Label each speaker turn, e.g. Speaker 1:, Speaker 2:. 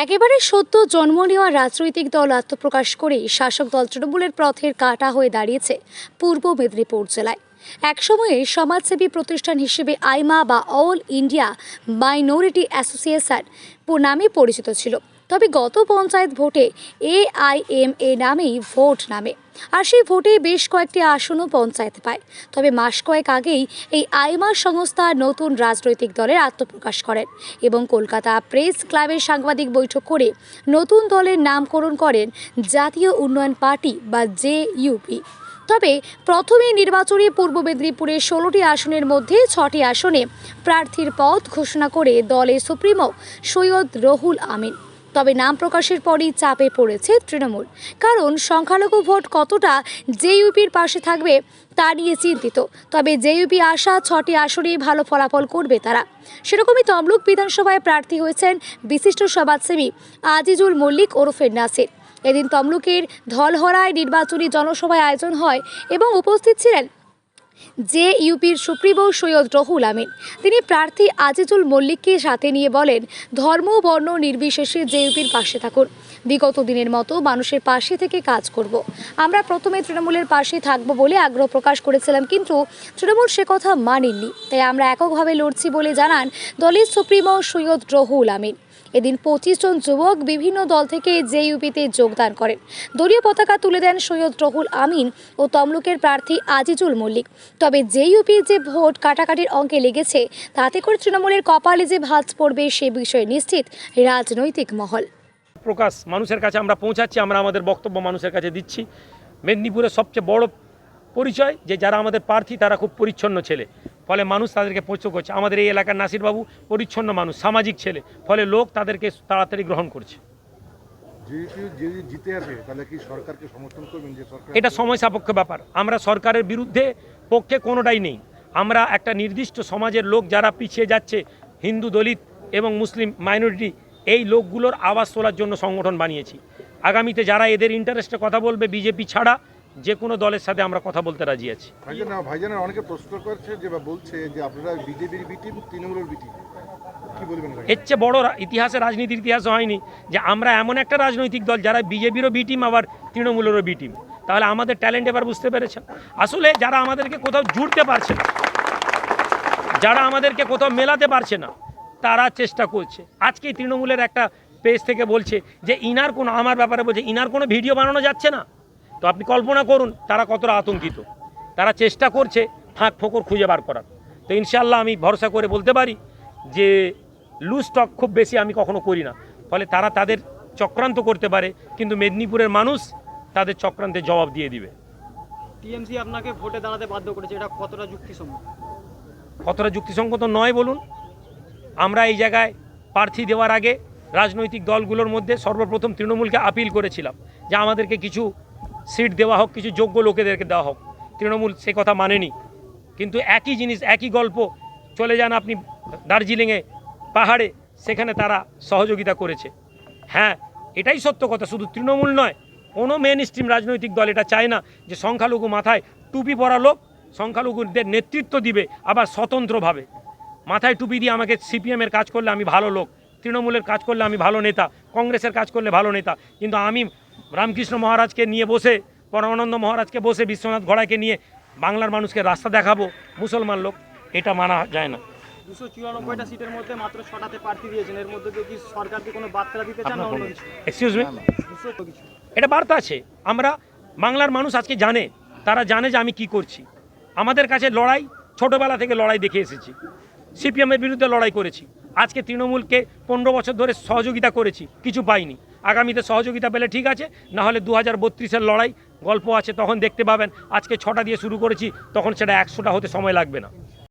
Speaker 1: একেবারে সদ্য জন্ম নেওয়া রাজনৈতিক দল আত্মপ্রকাশ করেই শাসক দল তৃণমূলের পথের কাঁটা হয়ে দাঁড়িয়েছে পূর্ব মেদিনীপুর জেলায়। একসময়ে সমাজসেবী প্রতিষ্ঠান হিসেবে আইমা বা অল ইন্ডিয়া মাইনরিটি অ্যাসোসিয়েশন নামে পরিচিত ছিল। তবে গত পঞ্চায়েত ভোটে AIMA নামেই ভোট নামে, আর সেই ভোটে বেশ কয়েকটি আসনও পঞ্চায়েত পায়। তবে মাস কয়েক আগেই এই আইমা সংস্থা নতুন রাজনৈতিক দলের আত্মপ্রকাশ করেন এবং কলকাতা প্রেস ক্লাবের সাংবাদিক বৈঠক করে নতুন দলের নামকরণ করেন জাতীয় উন্নয়ন পার্টি বা JUP। তবে প্রথমে নির্বাচনে পূর্ব মেদিনীপুরে 16টি আসনের মধ্যে 6টি আসনে প্রার্থীর পদ ঘোষণা করে দলের সুপ্রিমো সৈয়দ রহুল আমিন। তবে নাম প্রকাশের পরই চাপে পড়েছে তৃণমূল, কারণ সংখ্যালঘু ভোট কতটা JUPর পাশে থাকবে তা নিয়ে চিন্তিত। তবে JUP আশা 6টি আসনেই ভালো ফলাফল করবে তারা। সেরকমই তমলুক বিধানসভায় প্রার্থী হয়েছেন বিশিষ্ট সমাজসেবী আজিজুল মল্লিক ওরফে নাসির। এদিন তমলুকের ধলহরায় নির্বাচনী জনসভায় আয়োজন হয় এবং উপস্থিত ছিলেন JUPর সুপ্রিমো সৈয়দ রহুল আমিন। তিনি প্রার্থী আজিজুল মল্লিককে সাথে নিয়ে বলেন, ধর্ম বর্ণ নির্বিশেষে JUPর পাশে থাকুন। বিগত দিনের মতো মানুষের পাশে থেকে কাজ করব। আমরা প্রথমে তৃণমূলের পাশে থাকব বলে আগ্রহ প্রকাশ করেছিলাম, কিন্তু তৃণমূল সে কথা মানেননি, তাই আমরা এককভাবে লড়ছি বলে জানান দলের সুপ্রিমো সৈয়দ রহুল আমিন। এদিন 25 জন যুবক বিভিন্ন দল থেকে JUPতে যোগদান করেন। দলীয় পতাকা তুলে দেন সৈয়দ রহুল আমিন ও তমলুকের প্রার্থী আজিজুল মল্লিক। তবে JUPর যে ভোট কাটাকাটির অঙ্কে লেগেছে, তাতে করে তৃণমূলের কপালে যে ভাঁজ পড়বে সে বিষয়ে নিশ্চিত রাজনৈতিক মহল।
Speaker 2: প্রকাশ মানুষের কাছে আমরা পৌঁছাচ্ছি, আমরা আমাদের বক্তব্য মানুষের কাছে দিচ্ছি। মেদিনীপুরের সবচেয়ে বড় পরিচয় যে যারা আমাদের প্রার্থী তারা খুব পরিচ্ছন্ন ছেলে, ফলে মানুষ তাদেরকে পছন্দ করছে। আমাদের এই এলাকার নাসিরবাবু পরিচ্ছন্ন মানুষ, সামাজিক ছেলে, ফলে লোক তাদেরকে তাড়াতাড়ি গ্রহণ করছে। এটা সময় সাপেক্ষ ব্যাপার। আমরা সরকারের বিরুদ্ধে পক্ষে কোনোটাই নেই। আমরা একটা নির্দিষ্ট সমাজের লোক যারা পিছিয়ে যাচ্ছে, হিন্দু, দলিত এবং মুসলিম মাইনরিটি, এই লোকগুলোর আওয়াজ তোলার জন্য সংগঠন বানিয়েছি। আগামীতে যারা এদের ইন্টারেস্টে কথা বলবে, বিজেপি ছাড়া যে কোনো দলের সাথে আমরা কথা বলতে রাজি আছি।
Speaker 3: ভাইজান অনেকে প্রশ্ন করছে যে বা বলছে যে আপনারা বিজেপির বি টিম, তৃণমূলের বি টিম, কি বলবেন?
Speaker 2: এর চেয়ে বড় ইতিহাসে, রাজনীতির ইতিহাসে হয়নি যে আমরা এমন একটা রাজনৈতিক দল যারা বিজেপিরও বি টিম আবার তৃণমূলেরও বি টিম। তাহলে আমাদের ট্যালেন্ট এবার বুঝতে পেরেছেন। আসলে যারা আমাদেরকে কোথাও জুড়তে পারছে না, যারা আমাদেরকে কোথাও মেলাতে পারছে না, তারা চেষ্টা করছে। আজকে তৃণমূলের একটা পেজ থেকে বলছে যে ইনার কোনো, আমার ব্যাপারে বলছে ইনার কোনো ভিডিও বানানো যাচ্ছে না। তো আপনি কল্পনা করুন তারা কতটা আতঙ্কিত। তারা চেষ্টা করছে ফাঁক ফোকর খুঁজে বার করার। তো ইনশাআল্লাহ আমি ভরসা করে বলতে পারি যে লুজ স্টক খুব বেশি আমি কখনো করি না। ফলে তারা তাদের চক্রান্ত করতে পারে, কিন্তু মেদিনীপুরের মানুষ তাদের চক্রান্তের জবাব দিয়ে দিবে।
Speaker 4: টিএমসি আপনাকে ভোটে দাঁড়াতে বাধ্য করেছে, এটা কতটা যুক্তিসঙ্গত?
Speaker 2: কতটা যুক্তিসঙ্গত নয় বলুন। আমরা এই জায়গায় প্রার্থী দেওয়ার আগে রাজনৈতিক দলগুলোর মধ্যে সর্বপ্রথম তৃণমূলকে আপিল করেছিলাম যে আমাদেরকে কিছু সিট দেওয়া হোক, কিছু যোগ্য লোকেদেরকে দেওয়া হোক। তৃণমূল সে কথা মানেনি। কিন্তু একই জিনিস, একই গল্প, চলে যান আপনি দার্জিলিংয়ে, পাহাড়ে, সেখানে তারা সহযোগিতা করেছে। হ্যাঁ, এটাই সত্য কথা। শুধু তৃণমূল নয়, কোনো মেন স্ট্রিম রাজনৈতিক দল এটা চায় না যে সংখ্যালঘু মাথায় টুপি পরা লোক সংখ্যালঘুদের নেতৃত্ব দিবে, আবার স্বতন্ত্রভাবে মাথায় টুপি দিয়ে আমাকে CPM-এর কাজ করলে আমি ভালো লোক, তৃণমূলের কাজ করলে আমি ভালো নেতা, কংগ্রেসের কাজ করলে ভালো নেতা। কিন্তু আমি রামকৃষ্ণ মহারাজকে নিয়ে বসে, পরমানন্দ মহারাজকে বসে, বিশ্বনাথ ঘোড়াকে নিয়ে বাংলার মানুষকে রাস্তা দেখাবো, মুসলমান লোক, এটা মানা যায় না।
Speaker 4: 294টা সিটের মধ্যে মাত্র 6টাতে প্রার্থী দিয়েছেন। এর মধ্যে কি সরকারকে কোনো বার্তা দিতে চান না অন্য কিছু?
Speaker 2: এক্সকিউজ মি, এটা বার্তা আছে। আমরা বাংলার মানুষ আজকে জানে, তারা জানে যে আমি কি করছি। আমাদের কাছে লড়াই, ছোটোবেলা থেকে লড়াই দেখে এসেছি। CPM-এর বিরুদ্ধে লড়াই করেছি। আজকে তৃণমূলকে 15 বছর ধরে সহযোগিতা করেছি, কিছু পাইনি। আগামীতে সহযোগিতা পেলে ঠিক আছে, না হলে 2032-এর লড়াই গল্প আছে, তখন দেখতে পাবেন। আজকে 6টা দিয়ে শুরু করেছি, তখন সেটা 100টা হতে সময় লাগবে না।